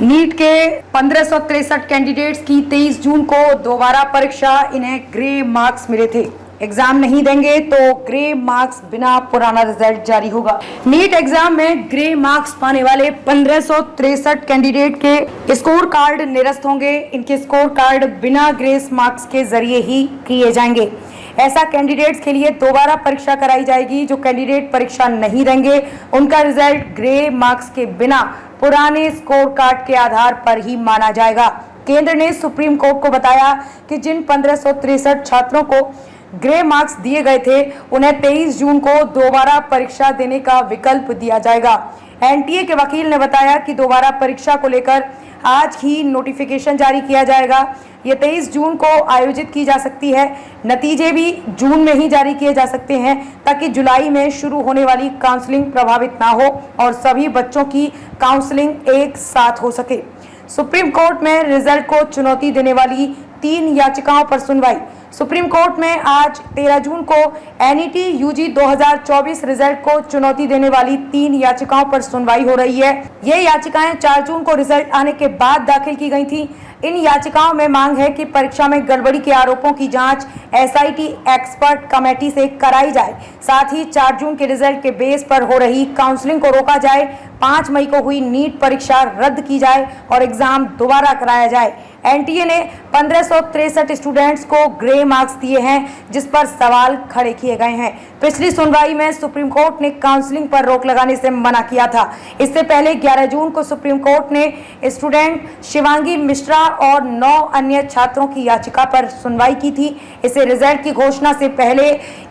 NEET के 1563 candidates की 23 जून को दोबारा परीक्षा, इन्हें ग्रे मार्क्स मिले थे। एग्जाम नहीं देंगे तो ग्रे मार्क्स बिना पुराना रिजल्ट जारी होगा। नीट एग्जाम में ग्रे मार्क्स पाने वाले 1563 कैंडिडेट के स्कोर कार्ड निरस्त होंगे। इनके स्कोर कार्ड बिना ग्रेस मार्क्स के जरिए ही किए जाएंगे। ऐसा कैंडिडेट्स के लिए दोबारा परीक्षा कराई जाएगी। जो कैंडिडेट परीक्षा नहीं देंगे उनका रिजल्ट ग्रे मार्क्स के बिना पुराने स्कोर कार्ड के आधार पर ही माना जाएगा। केंद्र ने सुप्रीम कोर्ट को बताया कि जिन 1563 छात्रों को ग्रे मार्क्स दिए गए थे उन्हें 23 जून को दोबारा परीक्षा देने का विकल्प दिया जाएगा। एनटीए के वकील ने बताया कि दोबारा परीक्षा को लेकर आज ही नोटिफिकेशन जारी किया जाएगा। ये 23 जून को आयोजित की जा सकती है। नतीजे भी जून में ही जारी किए जा सकते हैं ताकि जुलाई में शुरू होने वाली काउंसलिंग प्रभावित ना हो और सभी बच्चों की काउंसलिंग एक साथ हो सके। सुप्रीम कोर्ट में रिजल्ट को चुनौती देने वाली 3 याचिकाओं पर सुनवाई। सुप्रीम कोर्ट में आज 13 जून को एनईटी यूजी 2024 रिजल्ट को चुनौती देने वाली 3 याचिकाओं पर सुनवाई हो रही है। ये याचिकाएं 4 जून को रिजल्ट आने के बाद दाखिल की गई थी। इन याचिकाओं में मांग है कि परीक्षा में गड़बड़ी के आरोपों की जांच एसआईटी एक्सपर्ट कमेटी से कराई जाए। साथ ही 4 जून के रिजल्ट के बेस पर हो रही काउंसलिंग को रोका जाए। 5 मई को हुई नीट परीक्षा रद्द की जाए और एग्जाम दोबारा कराया जाए। एनटीए ने 1563 स्टूडेंट्स को ग्रे मार्क्स दिए हैं, जिस पर सवाल खड़े किए गए हैं। पिछली सुनवाई में सुप्रीम कोर्ट ने काउंसलिंग पर रोक लगाने से मना किया था। इससे पहले 11 जून को सुप्रीम कोर्ट ने स्टूडेंट शिवांगी मिश्रा और 9 अन्य छात्रों की याचिका पर सुनवाई की थी। इसे रिजल्ट की घोषणा से पहले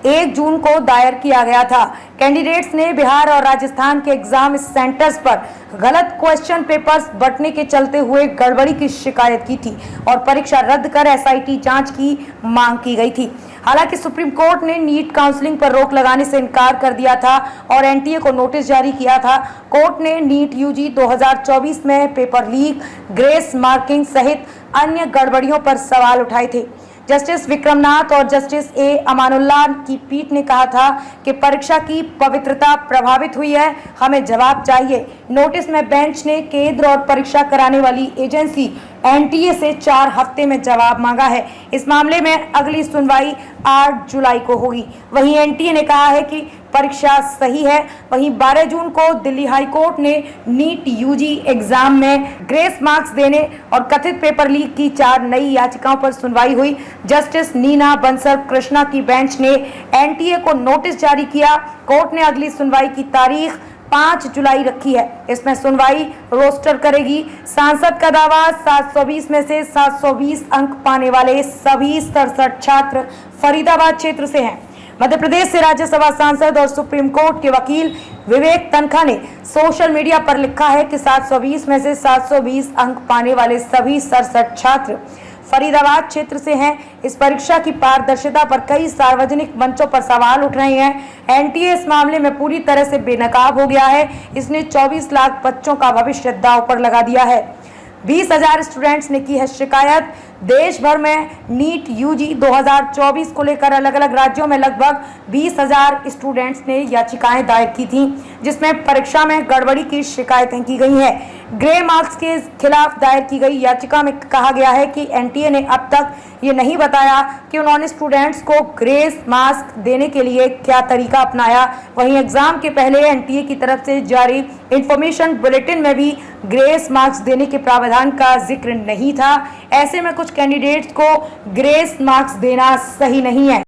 1 जून को दायर किया गया था। कैंडिडेट्स ने बिहार और राजस्थान के एग्जाम सेंटर्स पर गलत क्वेश्चन पेपर्स बंटने के चलते हुए गड़बड़ी की शिकायत की थी और परीक्षा रद्द कर एसआईटी जांच की मांग की गई थी। हालांकि सुप्रीम कोर्ट ने नीट काउंसलिंग पर रोक लगाने से इनकार कर दिया था और एनटीए को नोटिस जारी किया था। कोर्ट ने नीट यूजी 2024 में पेपर लीक, ग्रेस मार्किंग सहित अन्य गड़बड़ियों पर सवाल उठाए थे। जस्टिस विक्रमनाथ और जस्टिस ए अमानुल्लाह की पीठ ने कहा था कि परीक्षा की पवित्रता प्रभावित हुई है, हमें जवाब चाहिए। नोटिस में बेंच ने केंद्र और परीक्षा कराने वाली एजेंसी एनटीए से 4 हफ्ते में जवाब मांगा है। इस मामले में अगली सुनवाई 8 जुलाई को होगी। वहीं एनटीए ने कहा है कि परीक्षा सही है। वहीं 12 जून को दिल्ली हाई कोर्ट ने नीट यूजी एग्जाम में ग्रेस मार्क्स देने और कथित पेपर लीक की 4 नई याचिकाओं पर सुनवाई हुई। जस्टिस नीना बंसल कृष्णा की बेंच ने एनटीए को नोटिस जारी किया। कोर्ट ने अगली सुनवाई की तारीख 5 जुलाई रखी है। इसमें सुनवाई रोस्टर करेगी। सांसद का दावा 720 में से 720 अंक पाने वाले सभी 67 छात्र फरीदाबाद क्षेत्र से हैं। मध्य प्रदेश से राज्यसभा सांसद और सुप्रीम कोर्ट के वकील विवेक तनखा ने सोशल मीडिया पर लिखा है कि 720 में से 720 अंक पाने वाले सभी 67 छात्र फरीदाबाद क्षेत्र से हैं। इस परीक्षा की पारदर्शिता पर कई सार्वजनिक मंचों पर सवाल उठ रहे हैं। एनटीए इस मामले में पूरी तरह से बेनकाब हो गया है। इसने 24 लाख बच्चों का भविष्य दांव पर लगा दिया है। 20,000 स्टूडेंट्स ने की है शिकायत। देश भर में नीट यूजी 2024 को लेकर अलग अलग राज्यों में लगभग 20,000 स्टूडेंट्स ने याचिकाएं दायर की थीं, जिसमें परीक्षा में गड़बड़ी की शिकायतें की गई हैं। ग्रे मार्क्स के खिलाफ दायर की गई याचिका में कहा गया है कि एनटीए ने अब तक ये नहीं बताया कि उन्होंने स्टूडेंट्स को ग्रेस मार्क्स देने के लिए क्या तरीका अपनाया। वहीं एग्जाम के पहले एनटीए की तरफ से जारी इंफॉर्मेशन बुलेटिन में भी ग्रेस मार्क्स देने के प्रावधान का जिक्र नहीं था। ऐसे में कुछ कैंडिडेट्स को ग्रेस मार्क्स देना सही नहीं है।